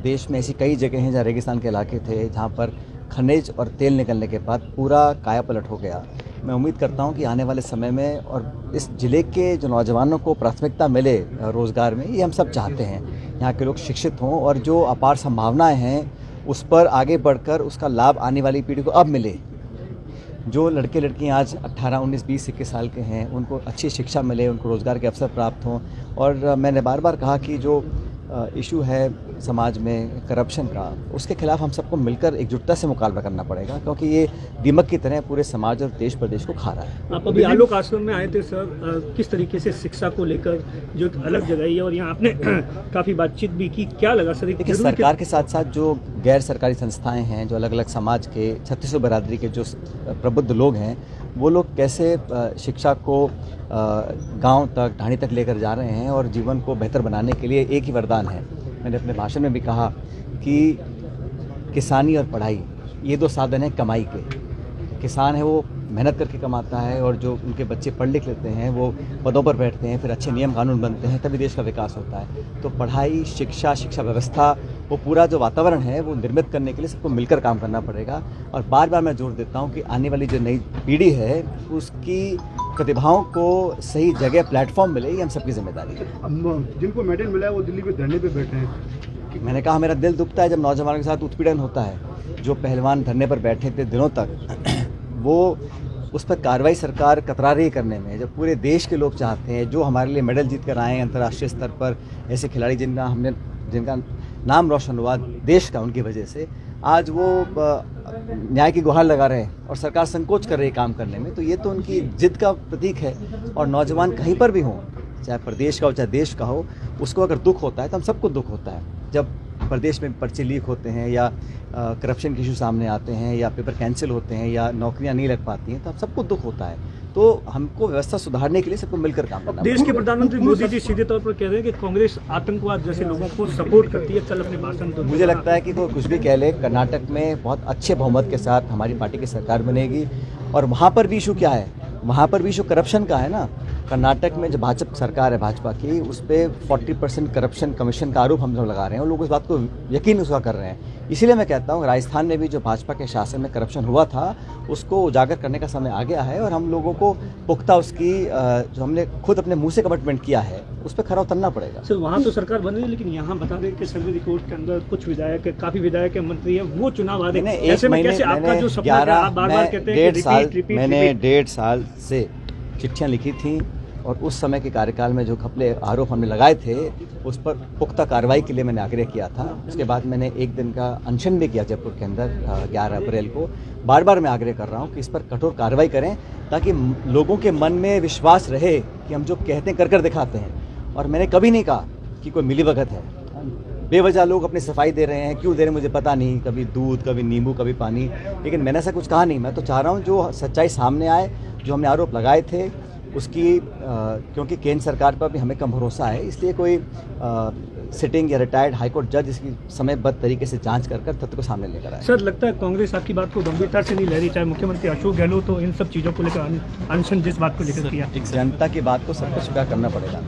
देश में ऐसी कई जगह हैं जहाँ रेगिस्तान के इलाके थे, जहाँ पर खनिज और तेल निकलने के बाद पूरा कायापलट हो गया। मैं उम्मीद करता हूँ कि आने वाले समय में और इस ज़िले के जो नौजवानों को प्राथमिकता मिले रोज़गार में, ये हम सब चाहते हैं। यहाँ के लोग शिक्षित हों और जो अपार संभावनाएं हैं उस पर आगे बढ़कर उसका लाभ आने वाली पीढ़ी को अब मिले। जो लड़के लड़कियाँ आज 18, 19, 20, 21 साल के हैं, उनको अच्छी शिक्षा मिले, उनको रोज़गार के अवसर प्राप्त हों। और मैंने बार बार कहा कि जो इशू है समाज में करप्शन का, उसके खिलाफ हम सबको मिलकर एकजुटता से मुकाबला करना पड़ेगा, क्योंकि ये दीमक की तरह पूरे समाज और देश प्रदेश को खा रहा है। आप अभी आलोक आश्रम में आए थे सर, किस तरीके से शिक्षा को लेकर जो अलग जगह है और यहाँ आपने काफ़ी बातचीत भी की, क्या लगा सर? देखिए, सरकार के साथ साथ जो गैर सरकारी संस्थाएं हैं, जो अलग अलग समाज के 36 बिरादरी के जो प्रबुद्ध लोग हैं, वो लोग कैसे शिक्षा को गांव तक, ढाणी तक लेकर जा रहे हैं और जीवन को बेहतर बनाने के लिए एक ही वरदान है। मैंने अपने भाषण में भी कहा कि किसानी और पढ़ाई, ये दो साधन हैं कमाई के। किसान है वो मेहनत करके कमाता है, और जो उनके बच्चे पढ़ लिख लेते हैं वो पदों पर बैठते हैं, फिर अच्छे नियम कानून बनते हैं, तभी देश का विकास होता है। तो पढ़ाई, शिक्षा व्यवस्था, वो पूरा जो वातावरण है वो निर्मित करने के लिए सबको मिलकर काम करना पड़ेगा। और बार बार मैं जोर देता हूँ कि आने वाली जो नई पीढ़ी है उसकी प्रतिभाओं को सही जगह प्लेटफॉर्म मिले, ये हम सबकी जिम्मेदारी है। जिनको मेडल मिला है वो दिल्ली में धरने पे बैठे हैं। मैंने कहा मेरा दिल दुखता है जब नौजवानों के साथ उत्पीड़न होता है। जो पहलवान धरने पर बैठे थे दिनों तक, वो उस पर कार्रवाई सरकार कतरा रही करने में, जब पूरे देश के लोग चाहते हैं, जो हमारे लिए मेडल जीत कर आए हैं अंतर्राष्ट्रीय स्तर पर, ऐसे खिलाड़ी जिनका नाम रोशन हुआ देश का उनकी वजह से, आज वो न्याय की गुहार लगा रहे हैं और सरकार संकोच कर रही है काम करने में। तो ये तो उनकी जिद का प्रतीक है। और नौजवान कहीं पर भी हों, चाहे प्रदेश का हो चाहे देश का हो, उसको अगर दुख होता है तो हम सबको दुख होता है। जब प्रदेश में पर्चे लीक होते हैं या करप्शन के इशू सामने आते हैं या पेपर कैंसिल होते हैं या नौकरियां नहीं लग पाती हैं, तो हम सबको दुख होता है। तो हमको व्यवस्था सुधारने के लिए सबको मिलकर काम करना। देश के प्रधानमंत्री मोदी जी सीधे तौर पर कह रहे हैं कि कांग्रेस आतंकवाद जैसे लोगों को सपोर्ट करती है। कल अपने भाषण तो मुझे लगता है कि वो कुछ भी कह ले, कर्नाटक में बहुत अच्छे बहुमत के साथ हमारी पार्टी की सरकार बनेगी। और वहाँ पर भी इशू क्या है? वहाँ पर भी इशू करप्शन का है ना। कर्नाटक में जो भाजपा सरकार है भाजपा की, उस पर 40% करप्शन कमीशन का आरोप हम लोग लगा रहे हैं और लोग इस बात को यकीन उसका कर रहे हैं। इसीलिए मैं कहता हूँ राजस्थान में भी जो भाजपा के शासन में करप्शन हुआ था, उसको उजागर करने का समय आ गया है और हम लोगों को पुख्ता उसकी जो हमने खुद अपने मुंह से कमिटमेंट किया है उस पर खरा उतरना पड़ेगा। सर, वहाँ तो सरकार बन रही है, लेकिन यहाँ बता दें कि सर्वे रिपोर्ट के अंदर कुछ विधायक, काफी विधायक मंत्री है, वो चुनाव आ रहे हैं। ऐसे में कैसे आपका जो सपना है, आप बार-बार कहते हैं कि मैंने 1.5 साल से चिट्ठियाँ लिखी थी और उस समय के कार्यकाल में जो घपले आरोप हमने लगाए थे उस पर पुख्ता कार्रवाई के लिए मैंने आग्रह किया था। उसके बाद मैंने एक दिन का अनशन भी किया जयपुर के अंदर 11 अप्रैल को। बार बार मैं आग्रह कर रहा हूँ कि इस पर कठोर कार्रवाई करें, ताकि लोगों के मन में विश्वास रहे कि हम जो कहते हैं कर दिखाते हैं। और मैंने कभी नहीं कहा कि कोई मिलीभगत है। बेवजह लोग अपनी सफाई दे रहे हैं, क्यों दे रहे हैं मुझे पता नहीं, कभी दूध, कभी नींबू, कभी पानी, लेकिन मैंने ऐसा कुछ कहा नहीं। मैं तो चाह रहा हूँ जो सच्चाई सामने आए, जो हमने आरोप लगाए थे उसकी क्योंकि केंद्र सरकार पर भी हमें कम भरोसा है, इसलिए कोई सिटिंग या रिटायर्ड हाईकोर्ट जज इसकी समयबद्ध तरीके से जांच कर तथ्य को सामने लेकर आए। सर, लगता है कांग्रेस आपकी बात को गंभीरता से नहीं ले रही, चाहे मुख्यमंत्री अशोक गहलोत तो इन सब चीज़ों को लेकर अनशन जिस बात को लेकर किया। जनता की बात को सबको स्वीकार करना पड़ेगा।